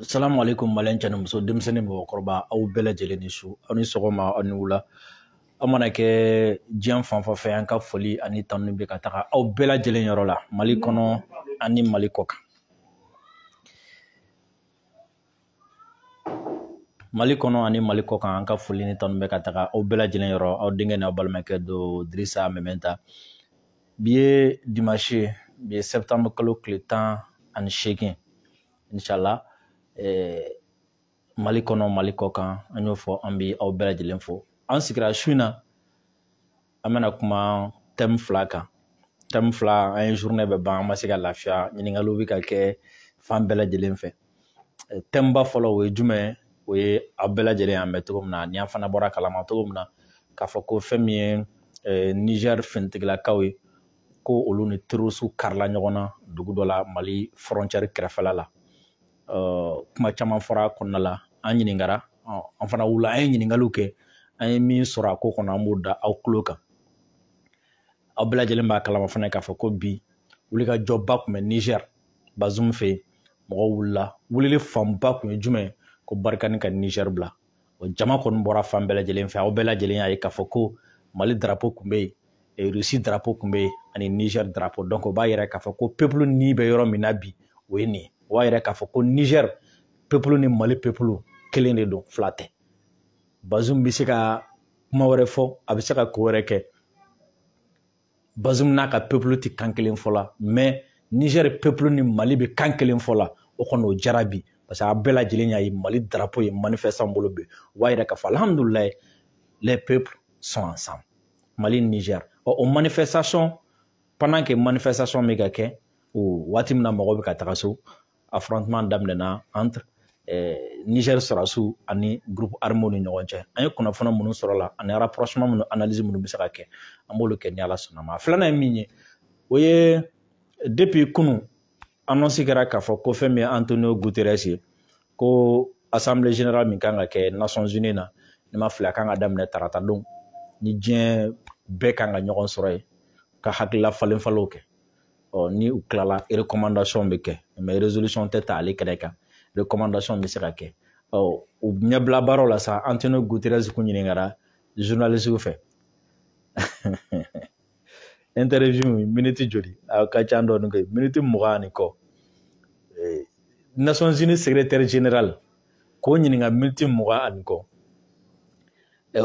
Salamu alaikum malen cani muso denmisɛnnin mɔgɔkɔrɔba aw bɛɛ lajɛlen ni su aw ni sɔgɔma aw ni wula aw mana kɛ diɲɛ fan o fɛ an ka foli ani tanu bɛ ka taga aw bɛɛ lajɛlen yɔrɔ la Mali kɔnɔ ani Mali kɔ kan. Mali kɔnɔ ani Mali kɔ kan an ka foli ni tanu bɛ ka taga aw bɛɛ lajɛlen yɔrɔ aw denkɛ n'aw balimakɛ do Dirisa Mementa. Bi ye dimanche bi ye septembre kalo tile 18 inshallah. Mali kɔnɔ Mali kɔ kan an y'o fɔ an bi aw bɛɛ lajɛlen fo. An sigira su in na an bɛna kuma thème fila kan. Thème fila an ye journée bɛ ban an ma se ka lafiya ɲininkaliw bɛ ka kɛ fan bɛɛ lajɛlen fɛ. Thème ba fɔlɔ o ye jumɛn o ye aw bɛɛ lajɛlen y'a mɛn cogo min na ni an fana bɔra kalama cogo min na k'a fɔ ko fɛn min ye Niger finitigilakaw ye ko olu ni terroriste karila ɲɔgɔn na dugu dɔ la Mali frontière kɛrɛfɛla la. Kuma caman fɔra a kɔnɔna la an ɲininkara an fana wula an ye ɲininkaliw kɛ an ye min sɔrɔ a ko kɔnɔ an b'o da aw tulo kan. Aw bɛɛ lajɛlen b'a kalama fana k'a fɔ ko bi wulikajɔba tun bɛ Niger Bazoum fɛ yen mɔgɔw wulila wulili fanba tun ye jumɛn ko barikani ka Niger bila o jama kɔni bɔra fan bɛɛ lajɛlen fɛ aw bɛɛ lajɛlen y'a ye k'a fɔ ko Mali drapeau tun bɛ yen Russie drapeau tun bɛ yen ani Niger drapeau donc o b'a yira k'a fɔ ko peuple ni bɛ yɔrɔ min na bi o ye nin ye. O b'a yira k'a fɔ ko Niger peuple ni Mali peuple kelen de don fila tɛ. Bazoum bɛ se ka kuma wɛrɛ fɔ a bɛ se ka ko wɛrɛ kɛ Bazoum n'a ka peuple tɛ kan kelen fɔ la mais Niger peuple ni Mali bɛ kan kelen fɔ la o kɔni o jara bi parce que a bɛɛ lajɛlen y'a ye Mali drapeau ye manifestant bolo bi o b'a yira k'a fɔ alhamdulilayi les peuples sont ensemble Mali ni Niger. O manifestation pendant que manifestation bɛ ka kɛ o waati min na mɔgɔw bɛ ka taga so affrontement daminɛna entre Niger sɔrɔdasiw ani groupe armé ni ɲɔgɔn cɛ an ye kunnafoni minnu sɔrɔ la ani rapprochement minnu analyse minnu bɛ se ka kɛ an b'olu kɛ ni Ala sɔnna ma. Filanan ye min ye o ye depuis kunu annonce kɛra k'a fɔ ko fɛn min ye Antonio Guterres ye ko assemblée générale min kan ka kɛ Nations Unies na ni ma fili a kan ka daminɛ tarata don ni diɲɛ bɛɛ kan ka ɲɔgɔn sɔrɔ yen ka hakilila falen falenw kɛ ni u tilala recommandation bɛ kɛ mais résolution tɛ ta ale kɛnɛ kan recommandation bɛ se ka kɛ u ɲɛbila baaraw la sa Antonio Guterres kun ɲininkara journaliste fɛ interview minute joli a ka ca dɔɔni koyi minute 20 ani kɔ Nations Unies secrétaire général k'o ɲininka minute 20 ani kɔ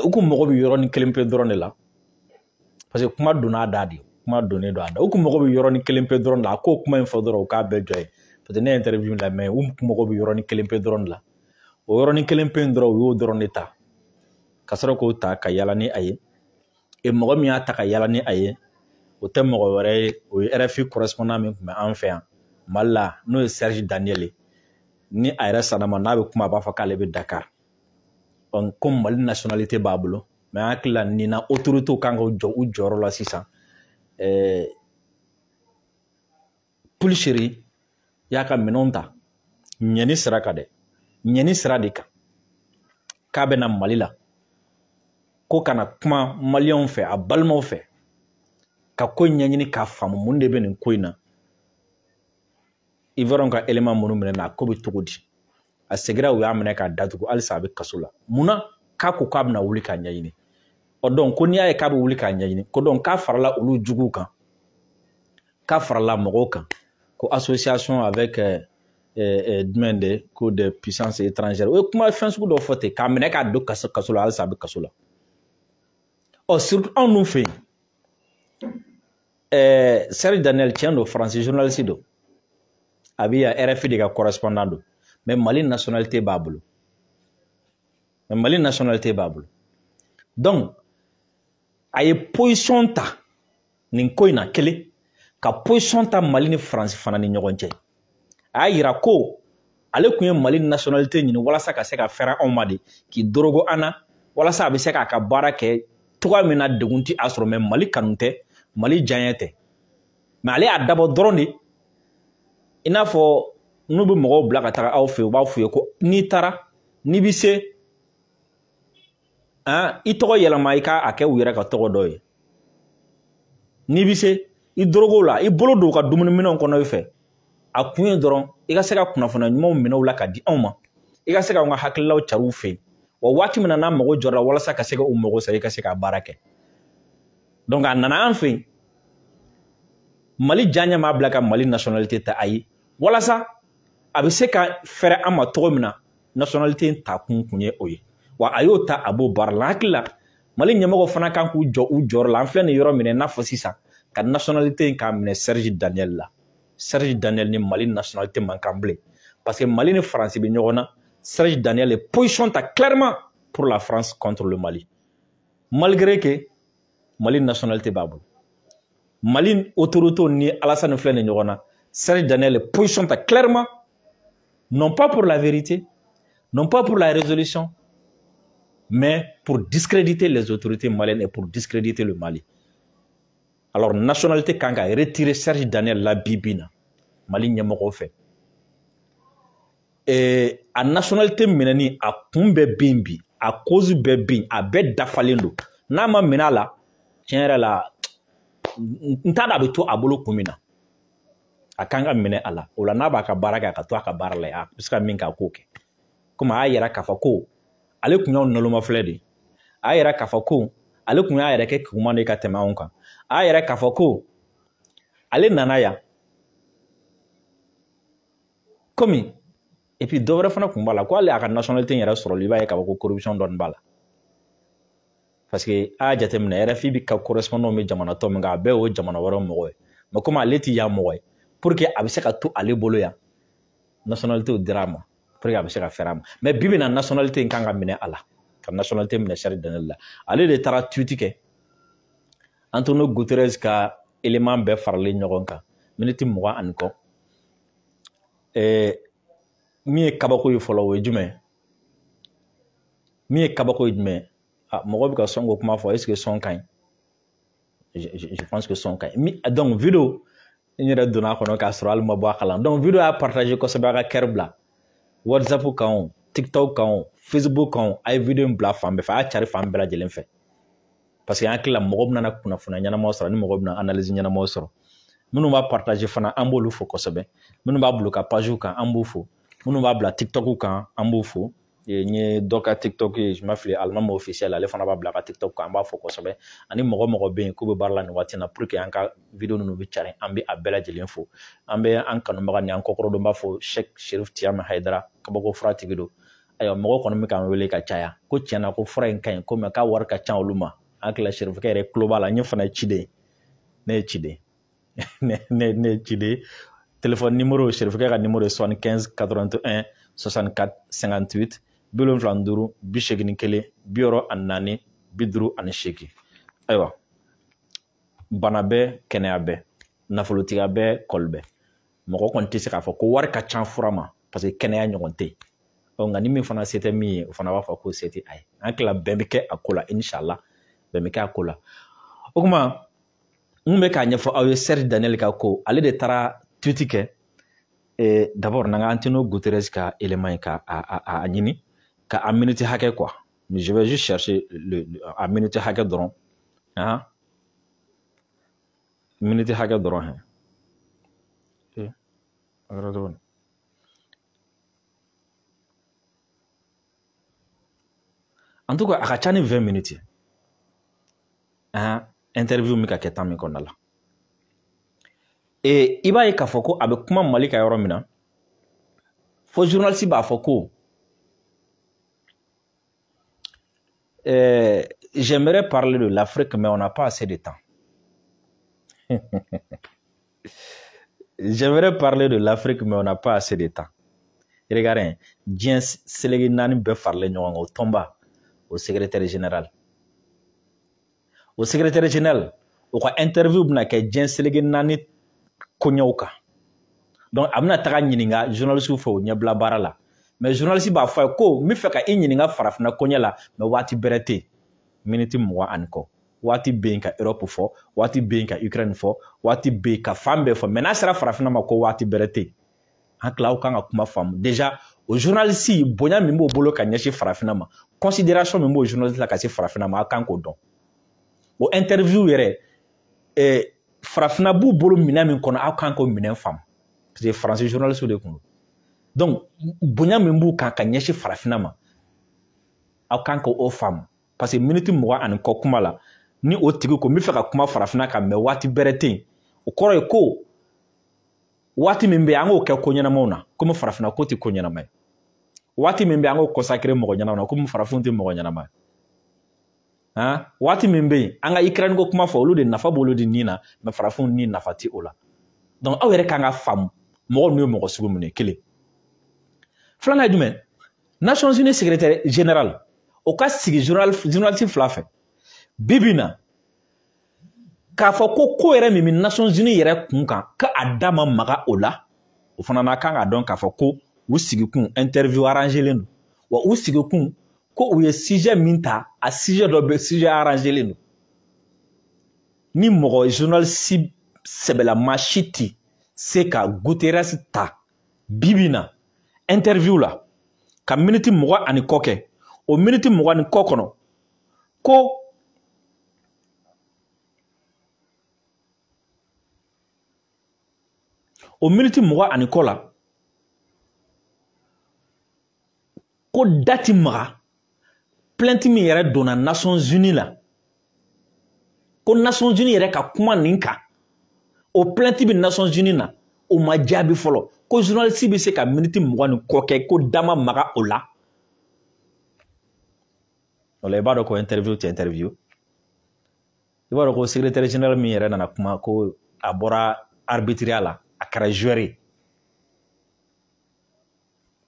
u kun mɔgɔ bɛ yɔrɔnin kelen pe dɔrɔn de la parce que kuma donna a da de kuma donnen don a da u kun mɔgɔ bɛ yɔrɔnin kelen pe dɔrɔn de la a ko kuma in fɔ dɔrɔn u k'a bɛɛ jɔ ye parce que ne ye interview lamɛn u kun mɔgɔ bɛ yɔrɔnin kelen pe dɔrɔn de la o yɔrɔnin kelen pe dɔrɔn u y'o dɔrɔn de ta ka sɔrɔ k'o ta ka yala ni a ye mɔgɔ min y'a ta ka yala ni a ye o tɛ mɔgɔ wɛrɛ ye o ye RFI correspondant min tun bɛ an fɛ yan Mali la n'o ye Serge Daniel ye ni a yɛrɛ sanama n'a bɛ kuma a b'a fɔ k'ale bɛ Dakar comme Mali nationalité b'a bolo mais an hakili la nin na autorités kan ka jɔ u jɔyɔrɔ la sisan Pulseri y'a ka minɛnw ta ɲɛni sira kan dɛ ɲɛni sira de kan k'a bɛ na Mali la ko kana kuma maliyɛnw fɛ a balimaw fɛ ka ko ɲɛɲini k'a faamu mun de bɛ nin ko in na Ivoirien ka élément minnu minɛ na a ko bɛ cogo di a segira u y'a minɛ k'a datugu halisa a bɛ kaso la munna k'a ko k'a bɛna wuli k'a ɲɛɲini donc ko n'i y'a ye k'a bɛ wuli k'a ɲɛɲini ko donc k'a farala olu juguw kan k'a farala mɔgɔw kan ko association avec jumɛn de ko des puissances étrangères o ye kuma fɛn sugu dɔ fɔ ten k'a minɛ k'a don kaso la halisa a bɛ kaso la surtout anw dun fɛ yen Serge Daniel tiɲɛ don français journaliste don a bɛ yan RFI de ka correspondant don mais Mali nationalité b'a bolo donc a ye position ta nin ko in na kelen ka position ta Mali ni France fana ni ɲɔgɔn cɛ a y'a yira ko ale tun ye Mali nationalité ɲini walasa ka se ka fɛrɛ anw ma de k'i dorogo an na walasa a bɛ se k'a ka baara kɛ cogoya min na degun tɛ a sɔrɔ mais Mali kanu tɛ Mali diyaɲɛ tɛ mais ale y'a dabɔ dɔrɔn de i n'a fɔ n'u bɛ mɔgɔw bila ka taga aw fɛ u b'a f'u ye ko n'i taara n'i bɛ se i tɔgɔ yɛlɛma i k'a kɛ u yɛrɛ ka tɔgɔ dɔ ye n'i bɛ se i dorogo la i bolo don u ka dumuniminɛnw kɔnɔ i fɛ a kun ye dɔrɔn i ka se ka kunnafoniya ɲumanw minɛw la ka di anw ma i ka se ka an ka hakililaw cariw fɛ wa waati min na n'a mago jɔra walasa ka se ka u mago sara i ka se ka baara kɛ donc a nana an fɛ Mali diyaɲɛ m'a bila ka Mali nationalité ta ayi walasa a bɛ se ka fɛrɛ an ma cogo min na nationalité ta kun ye o ye wa a y'o ta a b'o baara la hakili la Mali ɲɛmɔgɔ fana kan k'u jɔ u jɔyɔrɔ la an filɛ nin yɔrɔ minɛ n'a fɔ sisan ka nationalité in k'a minɛ Serge Daniel la Serge Daniel ni Mali nationalité man kan bilen parce que Mali ni France bɛ ɲɔgɔn na Serge Daniel est position ta clairement pour la France contre le Mali malgré que Mali nationalité b'a bolo Mali autorité ni Alassane filɛ nin ɲɔgɔn na Serge Daniel est position ta clairement non pas pour la vérité non pas pour la résolution mais pour discréditer les autorités maliennes et pour discréditer le Mali. Alors, nationalité kan ka retirer Serge Daniel la bibina. Mali ɲɛmɔgɔw fɛ. A nationalité minɛni a kun bɛɛ bin bi, a cause bɛɛ bin, a bɛɛ dafalen don. N'a ma minɛ a la, tiɲɛ yɛrɛ la, n t'a dɔn a bɛ to a bolo kun min na. A kan ka minɛ a la. O la n'a b'a ka baara kɛ, a ka to a ka baara la, a bɛ se ka min kɛ a k'o kɛ. Komi a y'a yɛrɛ k'a fɔ ko ale kun y'aw naloma filɛ de a yɛrɛ k'a fɔ ko ale kun y'a yɛrɛ kɛ kekuman de ka tɛmɛ anw kan a yɛrɛ k'a fɔ ko ale nana yan komi et puis dɔ wɛrɛ fana kun b'a la ko ale a ka nationalité yɛrɛ sɔrɔli i b'a ye k'a fɔ ko corruption dɔɔni b'a la parce que a y'a jateminɛ RFI bɛ ka correspondant bɛ jamana tɔ min kan a bɛɛ y'o jamana wɛrɛw mɔgɔ ye mais komi ale tɛ yan mɔgɔ ye pour que a bɛ se ka to ale bolo yan nationalité dira a ma pour que a bɛ se ka fɛrɛ a ma mais bi bi na nationalité in kan ka minɛ a la ka nationalité minɛ Serge Daniel la ale de taara tweet kɛ Antonio Guterres ka élément bɛɛ faralen ɲɔgɔn kan minute 20 ani kɔ min ye kabako ye fɔlɔ o ye jumɛn min ye kabako ye jumɛn mɔgɔ bɛ ka sɔn ko kuma fɔ est-ce que sɔn ka ɲi je pense que sɔn ka ɲi donc vidéo n yɛrɛ donna a kɔnɔ k'a sɔrɔ hali ma bɔ a kalan donc vidéo y'a partagé kosɛbɛ a ka kɛr bila WhatsApp kan o TikTok kan o Facebook kan o a ye vidéo in bila fan bɛɛ fɛ a y'a cari fan bɛɛ lajɛlen fɛ parce que an hakili la mɔgɔ bɛna kunnafoniya ɲɛnamaw sɔrɔ ni mɔgɔ bɛna analyse ɲɛnamaw sɔrɔ minnu b'a partagé fana an b'olu fo kosɛbɛ minnu b'a bila ka page kan an b'u fo minnu b'a bila TikTok kan an b'u fo n ye dɔ ka TikTok ye je m'appelle Alimami officiel ale fana b'a bila ka TikTok kan an b'a fo kosɛbɛ ani mɔgɔ mɔgɔ bɛ yen k'u bɛ baara la nin waati in na pour que an ka vidéo ninnu bɛ cari an bɛ a bɛɛ lajɛlen fo an bɛ an kanubaga ni an kɔkɔrɔdon b'a fɔ Sheikh Sherif Tiyama Hayidara kabako fura tigi don ayiwa mɔgɔ kɔni bɛ k'an wele ka caya ko tiɲɛna ko fura in ka ɲi ko mɛ k'a wari ka ca olu ma an hakili la Sherifkɛ yɛrɛ tulo b'a la n ye fana ye ciden ne ye ciden ne ye ciden téléphone numéro Sherifkɛ ka numéro ye 75 81 64 58 75 81 64 58 ayiwa bana bɛɛ kɛnɛya bɛɛ nafolotigiya bɛɛ kɔli bɛɛ mɔgɔ kɔni tɛ se k'a fɔ ko wari ka ca fura ma parce que kɛnɛya ɲɔgɔn tɛ yen nka ni min fana se tɛ min ye o fana b'a fɔ ko se tɛ a ye an tila bɛɛ bɛ kɛ a ko la inshallah bɛɛ bɛ kɛ a ko la o kuma n bɛ k'a ɲɛfɔ aw ye Serge Daniel ka ko ale de taara tweet kɛ d'abord n'an ka Antonio Guterres ka élément ye ka a ɲini ka a minute hakɛ quoi mais je vais juste chercher a minute hakɛ dɔrɔn minute hakɛ dɔrɔn en tout cas a ka ca ni 20 minutes interview min ka kɛ temps min kɔnɔna la i b'a ye k'a fɔ ko a bɛ kuma Mali ka yɔrɔ min na fo journaliste b'a fɔ ko j'aimerais parler de l'Afrique mais on n'a pas assez de temps j'aimerais parler de l'Afrique mais on n'a pas assez de temps regardez diɲɛ selege 4 bɛɛ faralen ɲɔgɔn kan o tɔnba au secrétaire général o secrétaire général o ka interview bɛna kɛ diɲɛ selege 4 koɲɛw kan donc a bɛna taga ɲininka journaliste fɛ o ɲɛbila baara la mais journaliste b'a fɔ a ye ko n bɛ fɛ ka i ɲininka farafinna koɲɛ la mais waati bɛrɛ tɛ yen minute 20 ani kɔ waati bɛ yen ka Europe fɔ waati bɛ yen ka Ukraine fɔ waati bɛ yen ka fan bɛɛ fɔ mais n'a sera farafinna ma ko waati bɛrɛ tɛ yen an tila aw kan ka kuma faamu déjà o journaliste bonya min b'o bolo ka ɲɛsin farafinna ma considération min b'o journaliste la ka se farafinna ma aw kan k'o dɔn o interview yɛrɛ farafinna b'u bolo minɛn min kɔnɔ aw kan k'o minɛn faamu parce que français journaliste de kun donc bonya min b'u kan ka ɲɛsin farafina ma aw kan ka o faamu parce que minute 20 ani kɔ kuma la ni o tigi ko n bɛ fɛ ka kuma farafina kan mɛ waati bɛrɛ tɛ yen o kɔrɔ ye ko waati min bɛ yen an k'o kɛ ko ɲɛnamaw na komi farafina ko tɛ ko ɲɛnama ye waati min bɛ yen an k'o consacrer mɔgɔ ɲɛnamaw na komi farafinw tɛ mɔgɔ ɲɛnama ye waati min bɛ yen an ka Ukraine ko kuma fɔ olu de nafa b'olu de nin na mɛ farafinw ni nafa tɛ o la donc aw yɛrɛ kan ka faamu mɔgɔ ninnu ye mɔgɔ sugu min ye kelen filanan ye jumɛn Nations Unies secrétaire général o ka sigi journaliste fila fɛ bi bi in na k'a fɔ ko yɛrɛ min bɛ Nations Unies yɛrɛ kun kan k'a da ma maga o la o fana na kan k'a dɔn k'a fɔ ko u sigikun interview arrangelen don wa u sigikun ko u ye sujet min ta a sujet dɔ bɛ sujet arrangelen don ni mɔgɔ journaliste sɛbɛlama si tɛ se ka Guterres ta bi bi in na interview la ka minute 20 ani kɔ kɛ o minute 20 ani kɔ kɔnɔ ko o minute 20 ani kɔ la ko dati maga plainte min yɛrɛ donna Nations Unies la ko Nations Unies yɛrɛ ka kuma nin kan o plainte bi Nations Unies na o ma jaabi fɔlɔ ko journaliste bɛ se ka minute 20 ni kɔ kɛ ko dama maga o la o la i b'a dɔn ko interview tɛ interview i b'a dɔn ko secrétaire général min yɛrɛ nana kuma ko a bɔra arbitriya la a kɛra joueur ye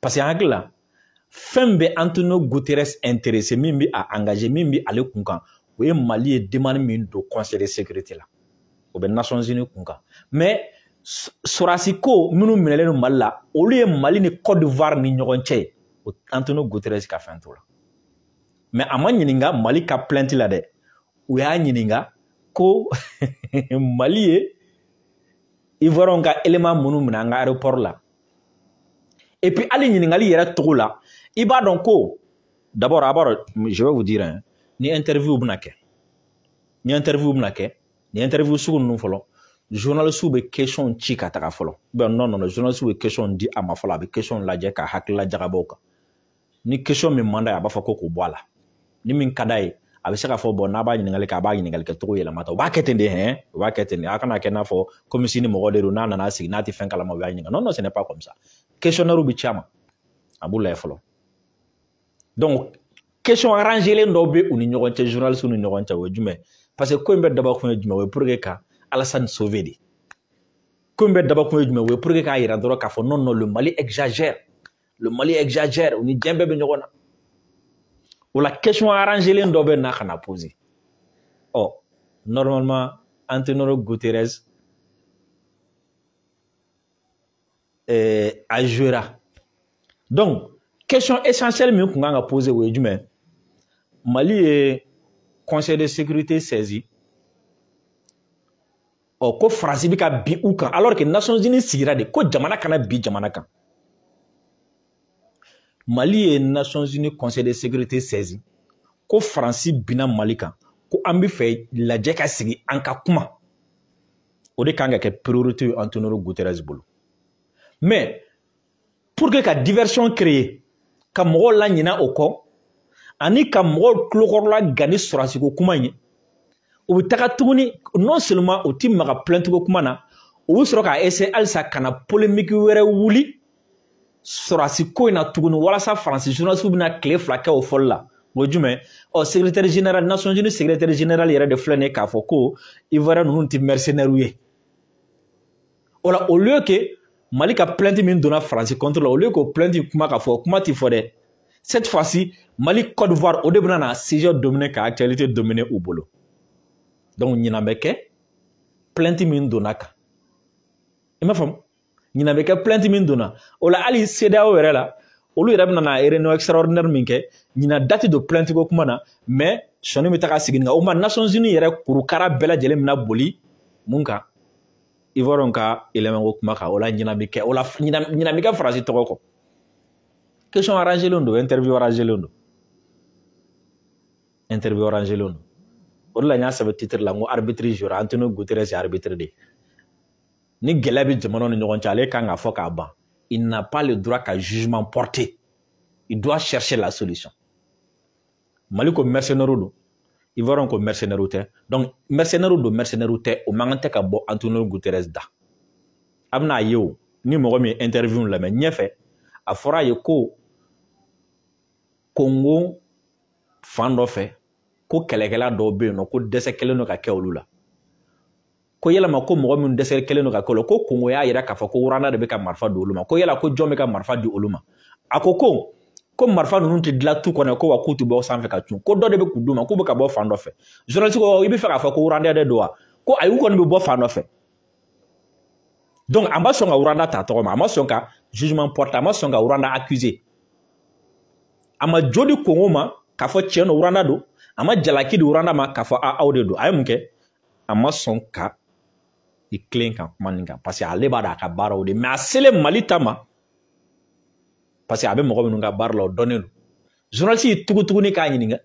parce que an hakili la fɛn bɛ Antonio Guterres intéressé min bɛ a engagé min bɛ ale kun kan o ye Mali ye demande min don conseil de sécurité la o bɛ Nations Unies kun kan mais Sorasi ko minnu minɛlen don Mali la olu ye Mali ni Côte d'Ivoire ni ɲɔgɔn cɛ ye o Antonio Guterres ka fɛn t'o la mais a ma ɲininka Mali ka plainte la dɛ u y'a ɲininka ko Mali ye Ivoirien ka élément minnu minɛ an ka aéroport la et puis hali ɲininkali yɛrɛ togo la i b'a dɔn ko d'abord je vais vous dire hein, ni interview bɛna kɛ ni interview sugu ninnu fɔlɔ journaliste bɛ question ci ka taga fɔlɔ non journaliste bɛ question di a ma fɔlɔ a bɛ question lajɛ ka hakilila jagabɔ kan ni question min man d'a ye a b'a fɔ ko k'o bɔ a la ni min ka d'a ye a bɛ se k'a fɔ bon n'a b'a ɲininkali kɛ a b'a ɲininkali kɛ cogo yɛlɛma ta o b'a kɛ ten de hein o b'a kɛ ten de a kana kɛ n'a fɔ comme si ni mɔgɔ de don n'a nana sigi n'a tɛ fɛn kalama o b'a ɲininka non ce n'est pas comme ça questionnaire bɛ ci a ma a b'u lajɛ fɔlɔ donc question arrangelen dɔw bɛ u ni ɲɔgɔn cɛ journaliste ni ɲɔgɔn cɛ o ye jumɛn parce que ko in bɛ dabakun ye jumɛn o ye pour que ka Alassane sauver de ko in bɛ dabakun ye jumɛn o ye pour que k'a yira dɔrɔn k'a fɔ non le Mali exagère u ni diɲɛ bɛɛ bɛ ɲɔgɔn na o la question arrangelen dɔ bɛ n'a kana poser normalement Antonio Guterres a jouera donc question essentielle min kun kan ka poser o ye jumɛn Mali ye conseil de sécurité saisi ko France bɛ ka bi u kan alors que Nations Unies sigira de ko jamana kana bi jamana kan Mali ye Nations Unies conseil de sécurité saisi ko France bina Mali kan ko an bɛ fɛ lajɛ ka sigi an ka kuma o de kan ka kɛ priorité ye Antonio Guterres bolo mais pour que ka diversion créer ka mɔgɔw la ɲina o kɔ ani ka mɔgɔw tulokɔrɔla gani Sorasi ko kuma in ye o bɛ taga tuguni non seulement o ti maga plainte ko kuma na o bɛ sɔrɔ ka essayer halisa kana polémique wɛrɛ wuli Sorasi ko in na tuguni walasa France journaliste bɛna tile 2 kɛ o fɔli la o ye jumɛn secrétaire général Nations Unies secrétaire général yɛrɛ de filɛ nin ye k'a fɔ ko Ivoirien ninnu tɛ mercenaires ye o la au lieu que Mali ka plainte min donna France contre la au lieu que plainte kuma ka fɔ kuma tɛ fɔ dɛ cette fois-ci Mali Côte d'Ivoire o de bɛna na sujet dominer ka actualité dominer u bolo donc ɲinan bɛ kɛ plainte min donna kan i m'a faamu ɲinan bɛ kɛ plainte min donna o la hali CEDEAO yɛrɛ la olu yɛrɛ bɛna na réunion extraordinaire min kɛ ɲinan date don plainte ko kuma na mais sɔni bɛ taga sigi nin kan o ma Nations Unies yɛrɛ kurukara bɛɛ lajɛlen bɛna boli mun kan Ivoirien ka élément ko kuma kan o la ɲinan bɛ kɛ o la ɲinan bɛ kɛ France tɔgɔ kɔ question arrangelen don interview arrangelen don o de la n y'a sɛbɛn titre la n ko arbitre jouera Antonio Guterres ye arbitre de ye ni gɛlɛya bɛ jamanaw ni ɲɔgɔn cɛ ale kan k'a fɔ k'a ban il n'a pas le droit ka jugement porter il doit chercher la solution Mali ko mercenaire do Ivoirien ko mercenaire tɛ donc mercenaire do mercenaire tɛ o man kan tɛ ka bɔ Antonio Guterres da a bɛna ye o ni mɔgɔ min ye interview lamɛn ɲɛfɛ a fɔra a ye ko Congo fan dɔ fɛ ko kɛlɛkɛla dɔw bɛ yen nɔ ko dɛsɛ kɛlen do ka kɛ olu la ko yalama ko mɔgɔ min dɛsɛ kɛlen do ka kɛ olu la ko Congo y'a yira k'a fɔ ko Rwanda de bɛ ka marifa di olu ma ko yala ko jɔn bɛ ka marifa di olu ma a ko marifa ninnu tɛ dilan tu kɔnɔ ko wa k'u tɛ bɔ sanfɛ ka cun ko dɔ de bɛ k'u d'u ma k'u bɛ ka bɔ fan dɔ fɛ journaliste ko i bɛ fɛ k'a fɔ ko Rwanda de don wa ko ayi u kɔni bɛ bɔ fan dɔ fɛ donc a ma sɔn ka Rwanda ta tɔgɔ ma a ma sɔn ka jugement porter a ma sɔn ka Rwanda accuser a ma jo di Congo ma k'a fɔ tiɲɛ don Rwanda don a ma jalaki di Rwanda ma k'a fɔ aw de don a ye mun kɛ a ma sɔn ka i tilen kan kuma nin kan parce que ale b'a dɔn a ka baaraw de mais a selen Mali ta ma parce que a bɛ mɔgɔ minnu ka baara la o dɔnnen don journaliste yi tuguni k'a ɲininka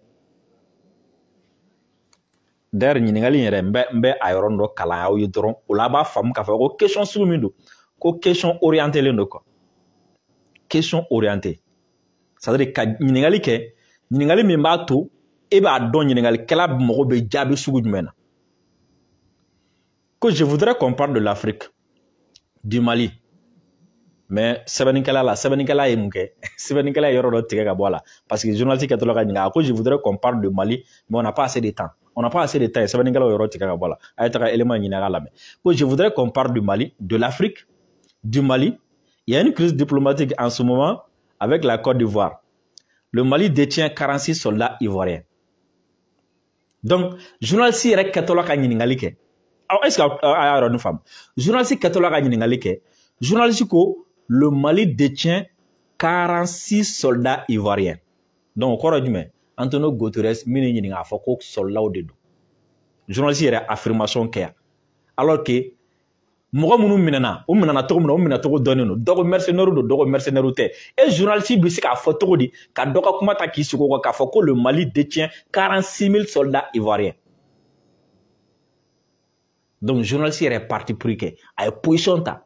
d'ailleurs ɲininkali yɛrɛ n bɛ a yɔrɔ dɔ kalan aw ye dɔrɔn o la a b'a faamu k'a fɔ ko question sugu min don ko question orientée len don quoi question orientée c'est-à-dire ka ɲininkali kɛ ɲininkali min b'a to e b'a dɔn ɲininkalikɛla mago bɛ jaabi sugu jumɛn na que je voudrais qu'on parle de l'Afrique du Mali mais sɛbɛnnikɛla ye mun kɛ sɛbɛnnikɛla ye yɔrɔ dɔ tigɛ ka bɔ a la parce que journaliste kɛtɔla ka ɲininka ko je voudrais qu'on parle de Mali mais on n'a pas assez de temps sɛbɛnnikɛlaw yɔrɔ tigɛ ka bɔ a la a ye taga élément ɲininka lamɛn ko je voudrais qu'on parle du Mali de l'Afrique du Mali il y a une crise diplomatique en ce moment avec la Côte d'Ivoire le Mali détient 46 soldats ivoiriens donc journaliste yɛrɛ kɛtɔla ka ɲininkali kɛ est-ce que a y'a yɔrɔ nin faamu journaliste kɛtɔla ka ɲininkali kɛ journaliste ko le Mali détient 46 soldats ivoiriens donc o kɔrɔ jumɛn Antonio Guterres min ɲininka a fɔ ko soldats de don journaliste yɛrɛ affirmation kɛ yan alors que mɔgɔ minnu minɛna o minɛna cogo min na o minɛ cogo dɔnnen don dɔgɔ mercenaire don dɔgɔ mercenaire tɛ et journaliste bɛ se k'a fɔ cogo di ka dɔ ka kuma ta k'i sigi o kan k'a fɔ ko le Mali détient 46 000 soldats ivoiriens donc journaliste yɛrɛ parti pris kɛ a ye position ta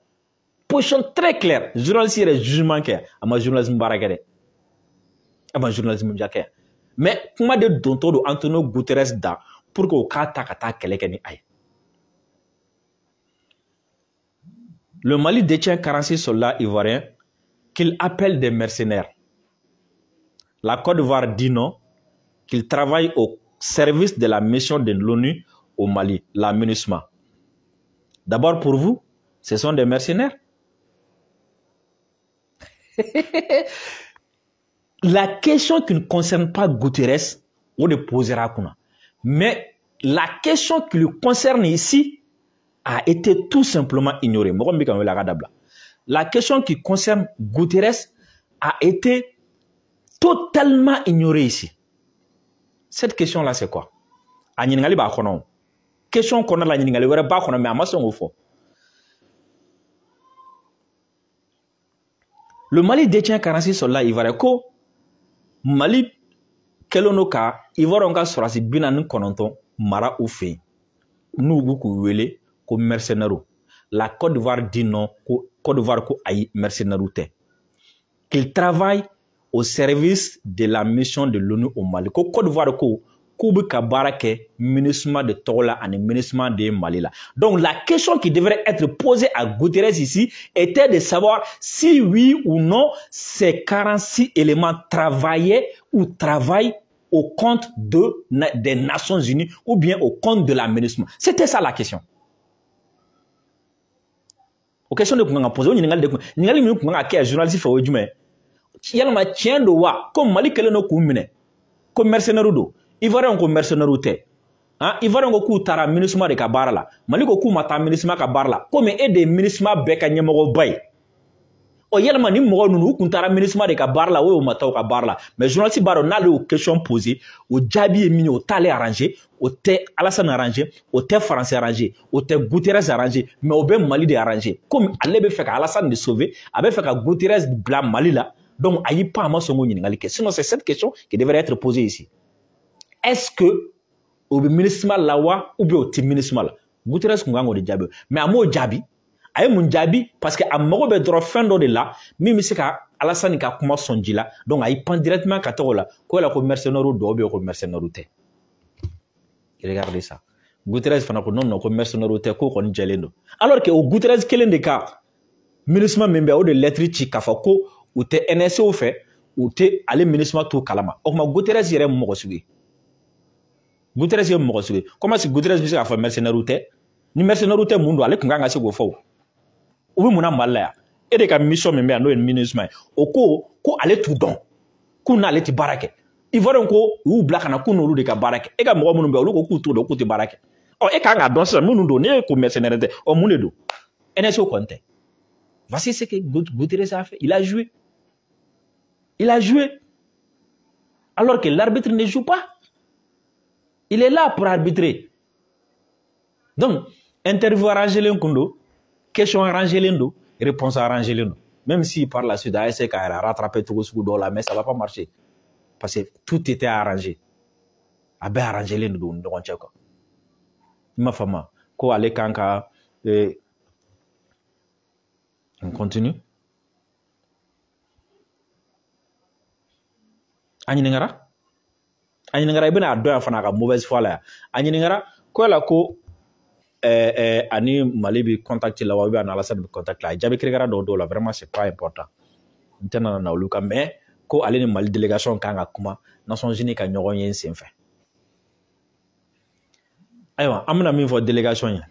position très claire journaliste yɛrɛ jugement kɛ a ma journalisme baara kɛ dɛ a ma journalisme ja kɛ mais kuma de dontɔ don Antonio Guterres da pour que o k'a ta ka taa kɛlɛ kɛ ni a ye le Mali détient 46 soldats ivoiriens qu'il appelle des mercenaires. La Côte d'Ivoire dit non, qu'il travaille au service de la mission de l'ONU au Mali, la MINUSMA. D'abord pour vous, ce sont des mercenaires. La question qui ne concerne pas Guterres, on ne posera pas. Mais la question qui le concerne ici a été tout simplement ignorée. La question qui concerne Guterres a été totalement ignorée ici. Cette question-là, c'est quoi? Question qu'on a la ɲininkali wɛrɛ b'a kɔnɔ mais a ma sɔn k'o fɔ. Le Mali détient 46 soldats ivoiriens ko Mali kɛlen don ka Ivoirien ka sɔrɔdasi 49 mara u fɛ yen n'u b'u k'u wele ko mercenaires. La Côte d'Ivoire dit non, Côte d'Ivoire ko ayi mercenaires tɛ. Qu'il travaille au service de la mission de l'ONU au Mali. Ko Côte d'Ivoire ko k'u bɛ ka baara kɛ MINUSMA de tɔgɔ la ani MINUSMA de Mali la. Donc la question qui devrait être posée à Guterres ici était de savoir si oui ou non ces 46 éléments travaillaient ou travaillent au compte des Nations Unies ou bien au compte de la MINUSMA. C'était ça la question. O question de kun kan ka poser o ɲininkali de kun ɲininkali min kun kan ka kɛ journaliste fɛ o ye jumɛn ye yalama tiɲɛ don wa ko Mali kɛlen don k'u minɛ ko mercenaires don Ivoirien ko mercenaires tɛ Ivoirien ko k'u taara MINUSMA de ka baara la Mali ko k'u ma taa MINUSMA ka baara la komi e de ye MINUSMA bɛɛ ka ɲɛmɔgɔba ye o yalama ni mɔgɔ ninnu u kun taara MINUSMA de ka baara la o y'o ma taa o ka baara la mais journaliste b'a dɔn n'ale y'o question poser o jaabi ye min ye o t'ale arranger o tɛ Alassane arranger o tɛ Faransi arranger o tɛ Guterres arranger mais o bɛ Mali de arranger komi ale bɛ fɛ ka Alassane de sauver a bɛ fɛ ka Guterres bila Mali la donc a y'i pan a ma sɔn k'o ɲininkali kɛ sinon c'est cette question qui devrait être posée ici est-ce que o bɛ MINUSMA la wa ou bien o tɛ MINUSMA la Guterres kun kan k'o de jaabi mais a m'o jaabi a ye mun jaabi parce que a mago bɛ dɔrɔn fɛn dɔ de la min bɛ se ka Alassane ka kuma sɔn ji la donc a y'i pan directement ka taga o la ko yala ko mercenaire dɔw bɛ yen ko mercenaire tɛ regardez ça Guterres fana ko non ko mercenaire tɛ ko kɔni jɛlen don alors que o Guterres kelen de ka MINUSMA min bɛ o de lettre ci k'a fɔ ko u tɛ NSO fɛ u tɛ ale MINUSMA to kalama o tuma Guterres yɛrɛ ye mɔgɔ sugu ye Guterres ye mɔgɔ sugu ye comment si Guterres bɛ se k'a fɔ mercenaire tɛ ni mercenaire tɛ mun don ale tun kan ka se k'o fɔ o u bɛ mun na Mali la yan e de ka mission min bɛ yan n'o ye MINUSMA ye o ko ale t'u dɔn k'u n'ale tɛ baara kɛ Ivoirien ko u y'u bila ka na k'u n'olu de ka baara kɛ e ka mɔgɔ minnu bɛ yen olu ko k'u t'o dɔn k'u tɛ baara kɛ ɔ e kan k'a dɔn sisan minnu don n'e ko mercenaire tɛ ɔ mun de don NSO kɔni tɛ voici ce que Guterres a fait il a joué alors que l'arbitre ne joue pas il est là pour arbitrer donc interview arrangé len kundo question arrangé len do réponse arrangé len do même si par la suite a essayé qu'à rattraper tout ce coup là mais ça va pas marcher parce que tout était arrangé a bɛ arrangé len do ni ɲɔgɔn cɛ quoi i m'a faamu ko ale kan ka on continue a ɲininkara i bɛna a dɔn yan fana a ka mauvaise foi la yan a ɲininkara ko yala ko ani Mali bi contact la wa ou bien Alassane bi contact la a jaabi kirikara dɔw la vraiment c'est pas important n tɛna na olu kan mais ko ale ni Mali délégation kan ka kuma Nations Unies ka ɲɔgɔn ye sen fɛ ayiwa an bɛna min fɔ délégation ye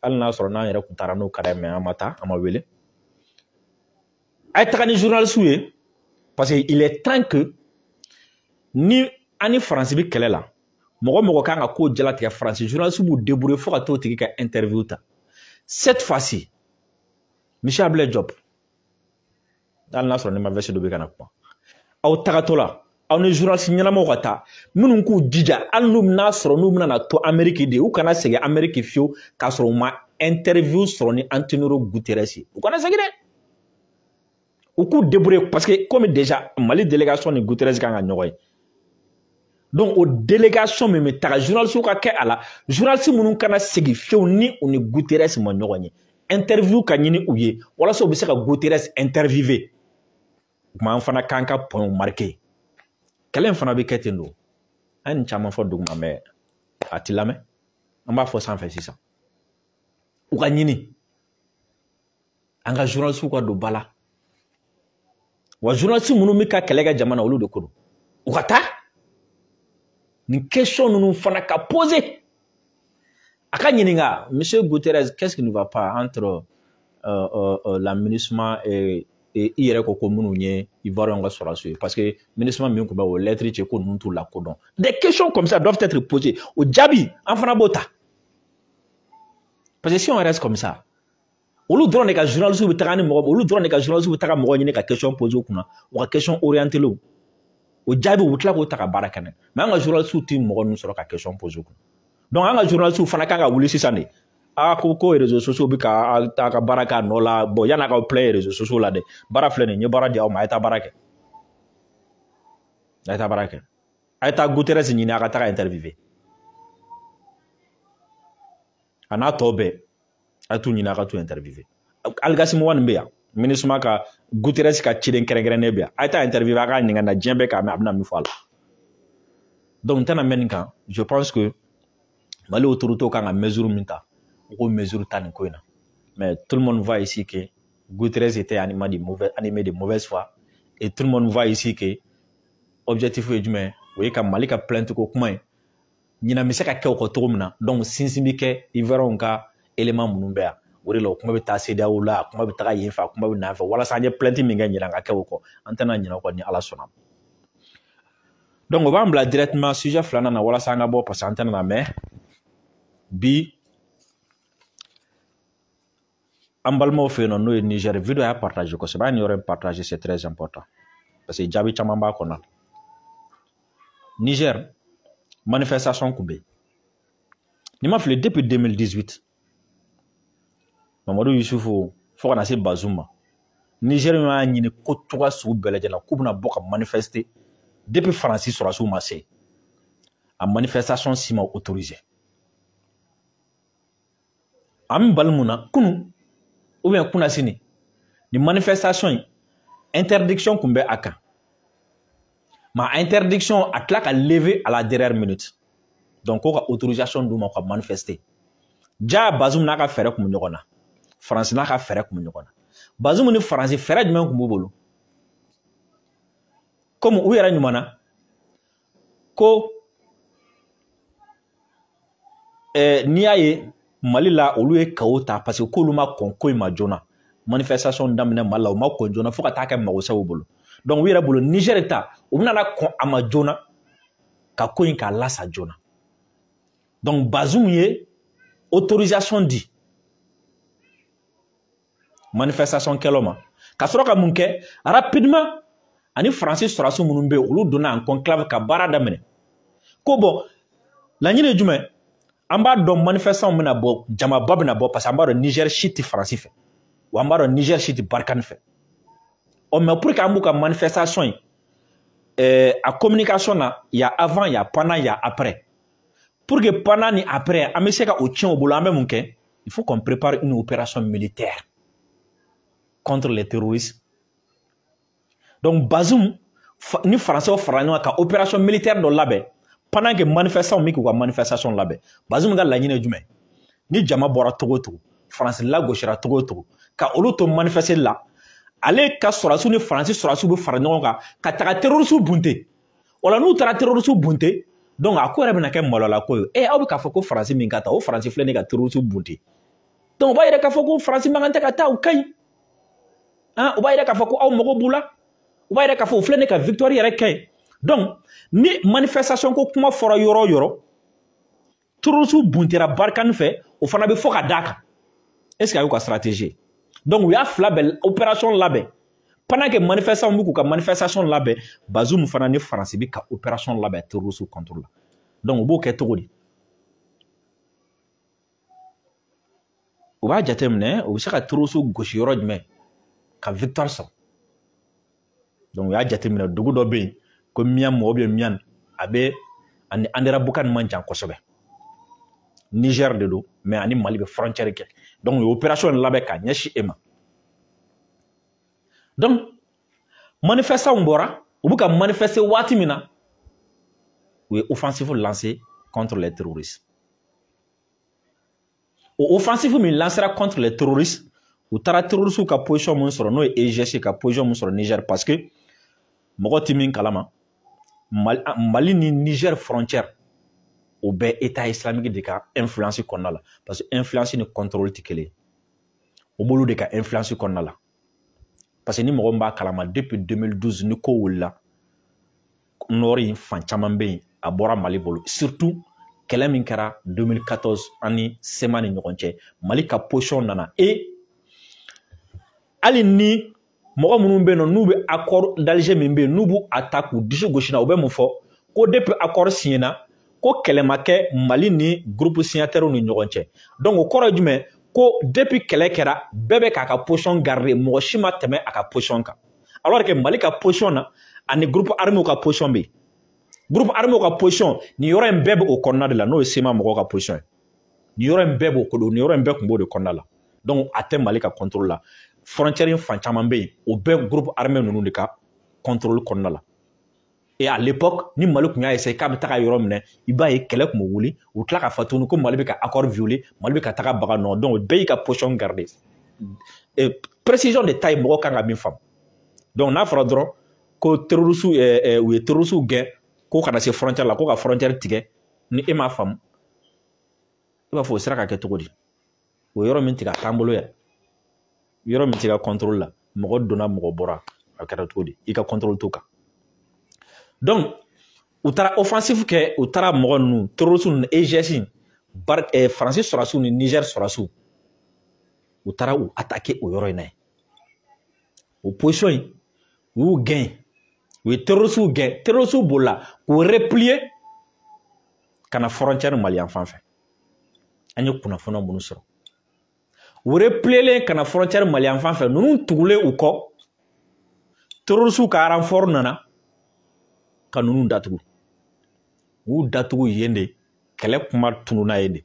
hali n'a sɔrɔ n'an yɛrɛ tun taara n'o ka d'a ye mais an ma taa an ma wele a ye taga ni journaliste ye parce que il est temps que ni ani France bi kɛlɛ la mɔgɔ mɔgɔ kan ka ko jalatigɛ France journaliste b'u débrouiller fo ka t'o tigi ka interview ta cette fois-ci Michel Ablaye Diop hali n'a sɔrɔ ni ma veste dɔ bɛ ka na kuma aw tagatɔ la aw ni journaliste ɲɛnamaw ka taa minnu k'u jija hali n'u bɛna sɔrɔ n'u bɛna na to Amérique de u kana segin Amérique fiyewu k'a sɔrɔ u ma interview sɔrɔ ni Antonio Guterres ye u kana segin dɛ u k'u débrouiller parce que comme déjà Mali délégation ni Guterres kan ka ɲɔgɔn ye donc o délégation min bɛ taga journaliste ka kɛ a la journaliste minnu kana segin fiyewu ni u ni Guterres ma ɲɔgɔn ye interview ka ɲini u ye walasa u bɛ se ka Guterres interviewer o tuma an fana k'an ka point marqué kɛlɛ in fana bɛ kɛ ten don an ye nin caman fɔ duguma mais a ti lamɛn an b'a fɔ sanfɛ sisan u ka ɲini an ka journaliste ka don ba la wa journaliste minnu bɛ ka kɛlɛ kɛ jamana olu de ko don u ka taa nin question ninnu fana ka poser a ka ɲininka monsieur Guterres qu'est-ce qui ne va pas entre la MINUSMA et i yɛrɛ ko minnu ye Ivoirien ka sɔrɔdasiw ye parce que MINUSMA min tun bɛ o lettre ci ko ninnu t'u lakodɔn des questions comme ça doivent être posées o jaabi an fana b'o ta parce que si on reste comme ça olu dɔrɔn de ka journaliste bɛ taga ni mɔgɔ olu dɔrɔn de ka journaliste bɛ taga mɔgɔ ɲini ka question poser u kunna u ka question orienté o jaabi u bɛ tila k'o ta ka baara kɛ n'a ye mais an ka journaliste tɛ mɔgɔ ninnu sɔrɔ ka question poser u kunna donc an ka journaliste fana kan ka wuli sisan de ko réseaux sociaux bi ka a ka baara k'a nɔ la bon yan'a ka play réseaux sociaux la dɛ baara filɛ nin ye baara di aw ma a ye taa baara kɛ a ye taa Guterres ɲini a ka taga interviewer a n'a tɔ bɛɛ a ye t'u ɲini a ka t'u interviewer Algassim Wane bɛ yan MINUSMA ka Guterres ka ciden kɛrɛnkɛrɛnnen bɛ yan a ye taa interviewer a k'a ɲininka na diɲɛ bɛɛ k'a mɛn a bɛna min fɔ a la donc n tɛna mɛn nin kan je pense que Mali autorités kan ka mesure min ta u ko mesure ta nin ko in na mais tout le monde voit ici que Guterres était animé de mauvaise foi et tout le monde voit ici que objectif ye jumɛn o ye ka Mali ka plainte ko kuma ye ɲinan bɛ se ka kɛ o kɔ cogo min na donc sinsin bɛ kɛ Ivoirien ka élément minnu bɛ yan o de la o kuma bɛ taa CEDEAO la a kuma bɛ taga yen fɛ a kuma bɛ na fɛ walasa an ye plainte min kɛ ɲinan ka kɛ o kɔ an tɛna ɲinɛ o kɔ ni Ala sɔnna donc o b'an bila directement sujet filanan na walasa an ka bɔ parce que an tɛna na mɛn bi an balimaw fɛ yen nɔ n'o ye Niger vidéo y'a partagé kosɛbɛ an yɔrɔ in partagé c'est très important parce que jaabi caman b'a kɔnɔ Niger manifestation kun bɛ yen ni ma fili depuis 2018 Mamadou Yusufu fo ka na se Bazoum ma Niger y'a ɲini ko cogoya sugu bɛɛ lajɛlen na k'u bɛna bɔ ka manifester depuis Faransi sɔrɔdasiw ma se a manifestation si ma autorisé am balmuna kunu ou bien kuna sini ni manifestation interdiction kumbe aka ma interdiction atla ka lever à la dernière minute donc ko ka autorisation duma ko manifester ja Bazoum n'a ka fere kum nyokona France n'a ka fere kum nyokona Bazoum ni France fere dum kum bolo comme u yara nyumana ko niaye Mali la olu ye kaota parce que kolu ma konko ma jona manifestation damne mala o ma ko jona fo ka ta ka magosa wo bolo donc u yara bolo Niger ta o na kon ama jona ka ko in ka lasa jona donc Bazoum ye autorisation dit manifestation keloma ka soro ka munke rapidement ani Francis Sorasu munumbe olu donna en conclave ka bara damne ko bon la ñine jume amba do manifestation mena bo jama babna bo parce amba do Niger chiti France fait ou amba do Niger chiti Barkan fait on mais pour qu'ambu ka manifestation a communication na ya avant ya pendant ya après pour que pendant ni après ameseka o tien au boulot même munke il faut qu'on prépare une opération militaire contre les terroristes donc Bazoum ni français o farano ka opération militaire do labe pendant que manifestation mi ko manifestation labe Bazoum ga lañine jume ni jama bora togo togo France la gauchera togo togo ka olu to manifester la ale ka Sorasu ni France Sorasu be farano ka ta terroriste bunte wala nu tara terroriste bunte donc a ko rebe na ke malola ko aw be ka foko France min ka ta o France flene ka terroriste bunte donc ba ire ka foko France mangante ka ta o kay hein o ba ire ka foko aw mogo bula o ba ire ka foko flene ka victoire yere kay donc ni manifestation ko kuma fora yoro yoro terroriste buntera Barkan fait o fana be fo ka daka est-ce qu'il y a une stratégie donc we have label opération label pendant que manifestation beaucoup ka manifestation label Bazoum fana ni France bi ka opération label terroriste contrôle donc bo ke togodi o ba jatemne o saka terroriste gauche yoro djme ka victoire so donc ya jatemne dugu do be ko miam mo be mian abe ani andera bukan manjan kosobe Niger de do mais ani Mali be frontière ke donc opération label ka nyashi ema donc manifestation bora ou buka manifester wati mina ou offensive lancé contre les terroristes ou offensive mi lancera contre les terroristes ou tara terroristes ka position mon sur no EGC ka position mon sur Niger parce que mogo timin kalama Mali ni Niger frontière au be état islamique de ka influence konnala parce que influence ni contrôle tikele o bolu de ka influence konnala parce que ni mogo mba kalama depuis 2012 ni ko wula nori fan chaman be a bora Mali bolo surtout kɛlɛ min kɛra 2014 ani sema ni ɲɔgɔn cɛ Mali ka position nana et hali ni mɔgɔ minnu bɛ yen n'u bɛ accord d'Alger min bɛ yen n'u b'u attaque u disi gosi na u bɛ mun fɔ ko depuis accord signé na ko kɛlɛ ma kɛ Mali ni groupe signataires ni ɲɔgɔn cɛ donc o kɔrɔ ye jumɛn ko depuis kɛlɛ kɛra bɛɛ bɛ k'a ka position garder mɔgɔ si ma tɛmɛ a ka position kan alors que Mali ka position na ani groupe armé ka position bɛ yen groupe armé ka position ni yɔrɔ in bɛɛ bɛ o kɔnɔna de la n'o ye sema mɔgɔw ka position ye ni yɔrɔ in bɛɛ b'o kɔnɔ ni yɔrɔ in bɛɛ tun b'o de kɔnɔna la donc a tɛ Mali ka contrôle la frontière fan caman bɛ yen o bɛɛ groupe armé ninnu de ka contrôle kɔnɔna la et à l'époque ni Mali tun y'a essayé k'a bɛ taga yɔrɔ minɛ i b'a ye kɛlɛ tun bɛ wuli u tila ka fɔ tuguni ko Mali bɛ ka accord violer Mali bɛ ka taga baga nɔ donc bɛɛ y'i ka position garder précision de taille mɔgɔ kan ka min faamu donc n'a fɔra dɔrɔn ko terroriste u ye terroriste gɛn ko kana se frontière la ko ka frontière tigɛ ni e m'a faamu i b'a fɔ o sera ka kɛ cogo di o yɔrɔ min tigɛ a t'an bolo yɛrɛ yɔrɔ min tigɛ contrôle la mɔgɔ donna mɔgɔ bɔra a kɛra cogo di i ka contrôle t'o kan donc u taara offensive kɛ u taara mɔgɔ ninnu terroriste ninnu EGS Fransi sɔrɔsiw ni Niger sɔrɔsiw u taara u attaquer o yɔrɔ in na yen o position in u y'u gɛn u ye terroriste gɛn terroriste bolila k'u replier ka na frontière malien fan fɛ an ye kunnafoniya minnu sɔrɔ u replier ka na frontière malien fan fɛ ninnu tugulen u kɔ terroriste ka renfort nana ka ninnu datugu u y'u datugu yen de kɛlɛ kuma tununa yen de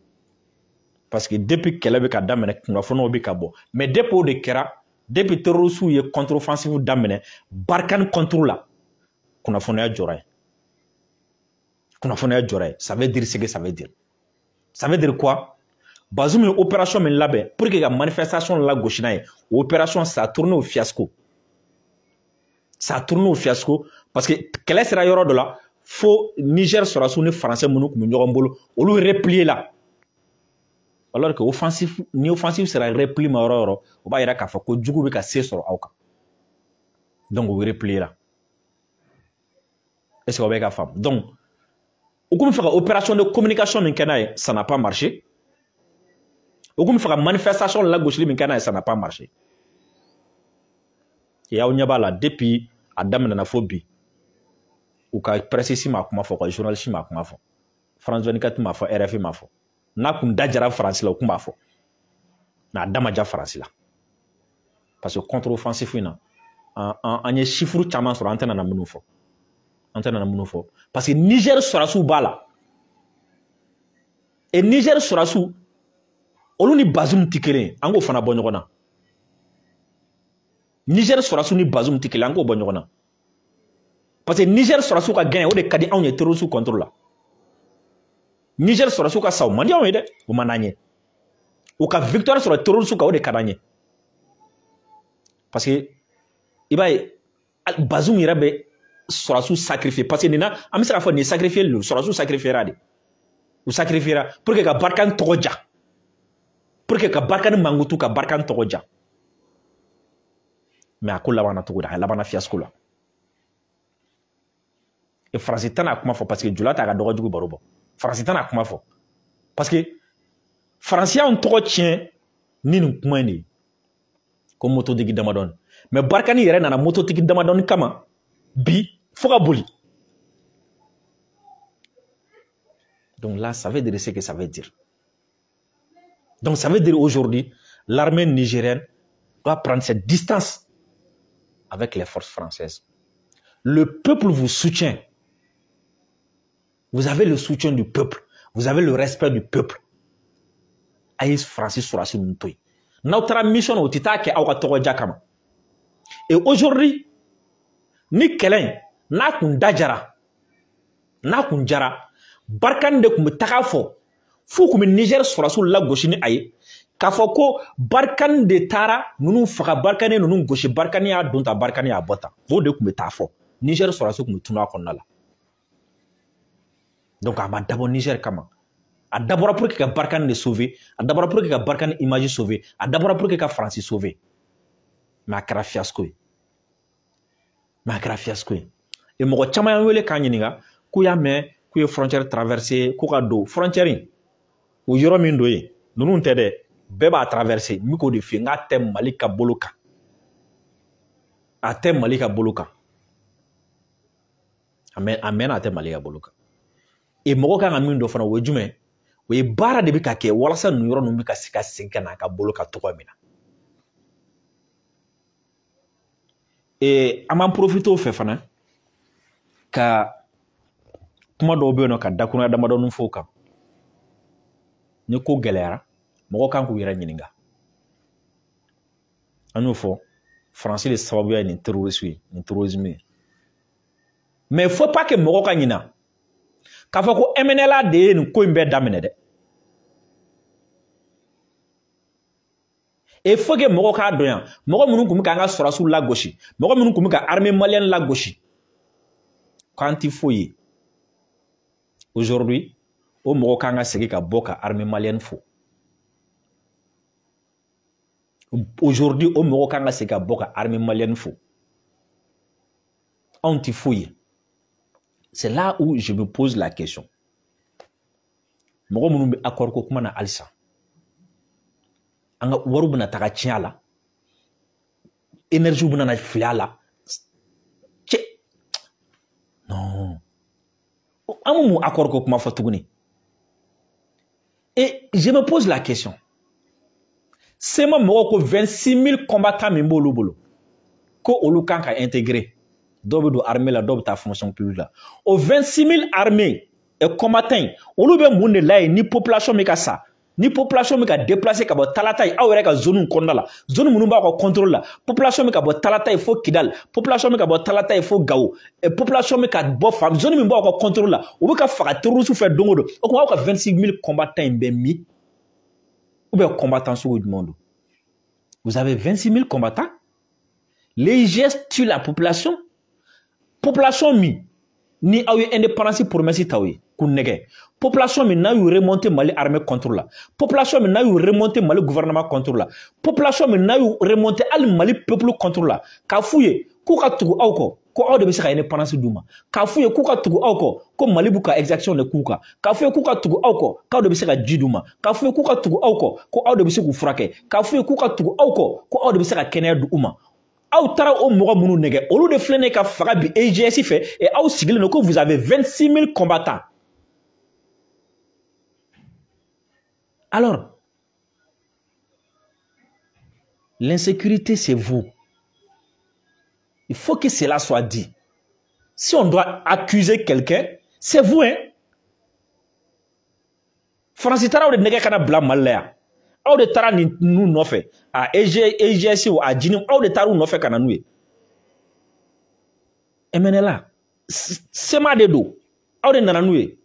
parce que depuis kɛlɛ bɛ ka daminɛ kunnafoniw bɛ ka bɔ mais depuis o de kɛra depuis terroristes ye contre-offensive daminɛ Barkhane contre la kunnafoniya jɔra yen kunnafoniya jɔra yen ça veut dire ce que ça veut dire quoi Bazoum ye opération min labɛn pour que ka manifestation lagosi n'a ye opération ça a tourné au fiasco parce que kɛlɛ sera yɔrɔ dɔ la fo Niger sɔrɔsiw ni français minnu tun bɛ ɲɔgɔn bolo olu replier la alors que offensive sera repli ma yɔrɔ yɔrɔ o b'a yira k'a fɔ ko jugu bɛ ka se sɔrɔ aw kan donc o replier la est-ce que o bɛ ka faamu donc u kun bɛ fɛ ka opération de communication min kɛ n'a ye ça n'a pas marché u kun bɛ fɛ ka manifestation lagosili min kɛ n'a ye ça n'a pas marché et aw ɲɛ b'a la depuis a daminɛna fo bi u ka presse si ma kuma fɔ ka journaliste ma kuma fɔ France 24 ma fɔ RFI ma fɔ n'a kun da jara France la u kun b'a fɔ mais a da ma ja France la parce que contre-offensive in na an ye chiffre caman sɔrɔ an tɛ nana minnu fɔ parce que Niger sɔrɔsiw b'a la et Niger sɔrɔsiw olu ni Bazoum tɛ kelen ye an k'o fana bɔ ɲɔgɔn na Niger sɔrɔsiw ni Bazoum tɛ kelen an k'o bɔ ɲɔgɔn na parce que Niger sɔrɔsiw ka gagner o de ka di anw ye terroristes contre la Niger sɔrɔsiw ka sa o man di anw ye dɛ o man d'an ye u ka victoire sɔrɔ terroristes kan o de ka d'an ye parce que i b'a ye Bazoum yɛrɛ bɛ sɔrɔsiw sacrifier parce que nin na an bɛ se k'a fɔ nin ye sacrifier le sɔrɔsiw sacrifiera de u sacrifiera pour que ka Barkhane tɔgɔ ja pour que ka Barkhane mankutu ka Barkhane tɔgɔ ja mais a ko labanna cogo di a labanna fiasco la et France tɛ n'a kuma fɔ parce que jula t'a ka dɔgɔjugu baro bɔ France tɛ n'a kuma fɔ parce que France y'anw tɔgɔ tiɲɛ ni nin kuma in de ye ko mototigi damadɔni mais Barkhane yɛrɛ nana mototigi damadɔni kama bi fo ka boli donc là ça veut dire ce que ça veut dire donc ça veut dire aujourd'hui l'armée nigérienne doit prendre cette distance avec les forces françaises le peuple vous soutient vous avez le soutien du peuple vous avez le respect du peuple ayi Francis sɔrɔsi ninnu to yen n'aw taara mission o tɛ taa kɛ aw ka tɔgɔ ja kama et aujourd'hui ni kɛlɛ in n'a kun dajara n'a kun jara Barkhane de kun bɛ taga fɔ f'u kun bɛ Niger sɔrɔsiw lagosi ni a ye k'a fɔ ko Barkhane de taara ninnu faga Barkhane ninnu gosi Barkhane y'a don ta Barkhane y'a bɔ tan o de kun bɛ taa fɔ Niger sɔrɔsiw kun bɛ tunun a kɔnɔna la donc a ma dabɔ Niger kama a dabɔra pour que ka Barkhane de sauver a dabɔra pour que ka Barkhane image sauver a dabɔra pour que ka France sauver mais a kɛra fiasco ye et mɔgɔ caman y'an wele k'an ɲininka k'u y'a mɛn k'u ye frontière traversée k'u ka don frontière in o yɔrɔ min don yen ninnu tɛ dɛ bɛɛ b'a traversé n bɛ k'o de f'i ye n k'a tɛ Mali ka bolo kan a tɛ Mali ka bolo kan a mɛnna a tɛ Mali ka bolo kan et mɔgɔ kan ka min dɔn fana o ye jumɛn o ye baara de bɛ ka kɛ walasa nin yɔrɔ ninnu bɛ ka se ka segin ka na a ka bolo kan cogoya min na et an b'an profiter o fɛ fana ka kuma dɔw bɛ yen nɔ ka dakurunya damadɔni fɔ o kan ni ko gɛlɛyara mɔgɔ kan k'u yɛrɛ ɲininka an y'o fɔ faransi de sababuya ye nin terrorisme ye mais faut pas que mɔgɔ ka ɲina k'a fɔ ko MNLA de ye nin ko in bɛɛ daminɛ dɛ et faut que mɔgɔ k'a dɔn yan mɔgɔ minnu tun bɛ k'an ka sɔrɔsiw lagosi mɔgɔ minnu tun bɛ ka armée malienne lagosi k'an ti foyi ye aujourd'hui o mɔgɔ kan ka segin ka bɔ ka armée malienne fo aujourd'hui o mɔgɔ kan ka segin ka bɔ ka armée malienne fo anw ti foyi ye c'est là où je me pose la question mɔgɔ minnu bɛ accord ko kuma na halisa an ka wariw bɛna taga tiɲɛ a la énergie bɛna fili a la cɛ non an bɛ mun accord ko kuma fɔ tuguni et je me pose la question sema mɔgɔ ko 26 000 combattants min b'olu bolo ko olu kan ka intégrer dɔw bɛ don armée la dɔw bɛ taa fonction publique la o 26 000 armées et combattants olu bɛ mun de la yen ni population min ka sa Ni population mi ka déplacer ka bɔ Talata ye aw yɛrɛ ka zone kɔnɔna la zone minnu b'a ka contrôle la population mi ka bɔ Talata ye fo Kidal population mi ka bɔ Talata ye fo Gao population mi ka bɔ fan zone min b'a ka contrôle la u bɛ ka faga terroriste fɛ don o don o kuma aw ka 26 000 combattants in bɛ min ou bien combattants sugu jumɛn don vous avez 26 000 combattants les gestes tuent la population min ni aw ye indépendance promesse taw ye k'u nɛgɛ population min n'a y'u remonter Mali armée contre la population min n'a y'u remonter Mali gouvernement contre la population min n'a y'u remonter hali Mali peuple contre la k'a f'u ye k'u ka tugu aw kɔ ko aw de bɛ se ka indépendance d'u ma k'a f'u ye k'u ka tugu aw kɔ ko Mali b'u ka exaction de k'u kan k'a f'u ye k'u ka tugu aw kɔ k'aw de bɛ se ka ji d'u ma k'a f'u ye k'u ka tugu aw kɔ ko aw de bɛ se k'u furakɛ k'a f'u ye k'u ka tugu aw kɔ ko aw de bɛ se ka kɛnɛya d'u ma aw taara o mɔgɔ minnu nɛgɛ olu de filɛ ne ka faga bi EGS fɛ et aw sigilen don que vous avez 26 000 combattants. Alors, l'insécurité c'est vous. Il faut que cela soit dit. Si on doit accuser quelqu'un, c'est vous hein. France taara o de nɛgɛ kana bila Mali la yan. Aw de taara nin nu nɔfɛ a EGS ou a Djinnim aw de taara u nɔfɛ ka na n'u ye MNLA sema de don aw de nana n'u ye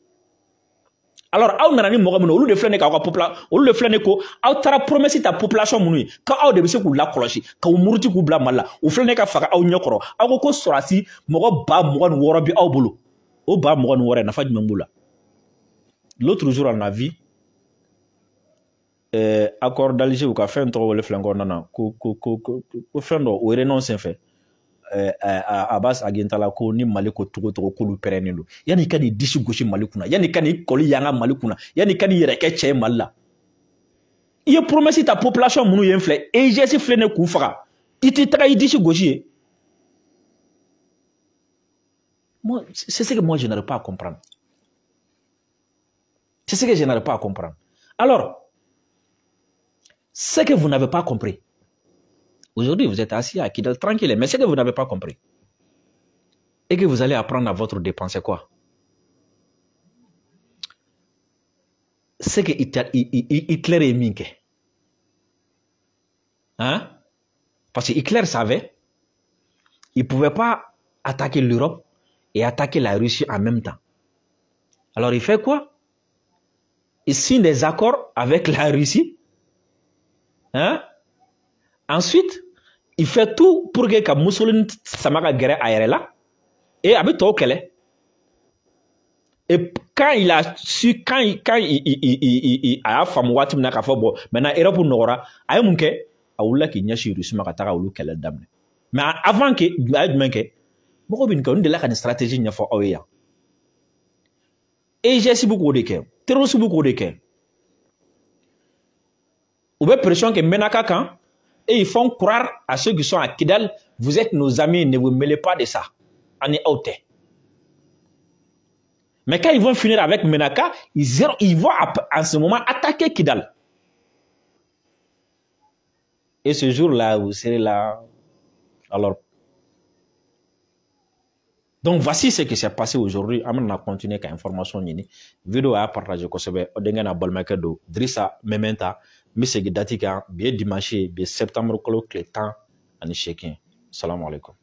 alors aw nana ni mɔgɔ minnu olu de filɛ ne k'aw ka population olu de filɛ ne ko aw taara promesse ta population minnu ye k'aw de bɛ se k'u lakɔlɔsi k'u muruti k'u bila Mali la u filɛ ne ka faga aw ɲɛkɔrɔ aw ko sɔrɔdasi mɔgɔ 26,000 bɛ aw bolo o 26,000 nafa jumɛn b'u la l'autre jour on a vu accord d'Alger ou ka fɛn tɔgɔ wele filɛ kɔnɔna na ko fɛn dɔ o réunion senfɛ Abbas Agintala ko ni Mali ko togo k'olu pɛrɛnnen don yanni ka n'i disi gosi Mali kunna yanni ka n'i kɔli yanga Mali kunna yanni ka n'i yɛrɛ kɛ cɛ ye Mali la i ye promesse ta population minnu ye n filɛ EGS filɛ ne k'u faga i t'i taga i disi gosi ye moi c'est ce que moi je n'arrive pas à comprendre c'est ce que je n'arrive pas à comprendre alors ce que vous n'avez pas compris. Aujourd'hui, vous êtes assis à Kidal tranquille, mais ce que vous n'avez pas compris. Et que vous allez apprendre à votre dépense, c'est quoi? C'est que Hitler est minke. Hein? Parce que Hitler savait, il ne pouvait pas attaquer l'Europe et attaquer la Russie en même temps. Alors il fait quoi? Il signe des accords avec la Russie. Hein? Ensuite, il fait tout pour que Mussolini Samaga guerre aéré là et avec tout qu'elle et quand il a su quand il a femme wati na ka bon maintenant Europe n'aura ay munke awula ki nyashi Russie maka taka ulu qu'elle damne mais avant que ay menke moko bin ka ndela ka stratégie nya fo oya et j'ai beaucoup de que terroriste beaucoup de que ou bien pression que Menaka quand et ils font croire à ceux qui sont à Kidal, vous êtes nos amis, ne vous mêlez pas de ça. On est out. Mais quand ils vont finir avec Menaka, ils vont en ce moment attaquer Kidal. Et ce jour-là, vous serez là. Alors, donc voici ce qui s'est passé aujourd'hui. On a continué avec l'information. Vidéo à partager. Odengana Balmakedo, Drissa Mementa. Misegi datika biye dimanche biye septembre kolo kle temps ani shekin. Salam alaikum.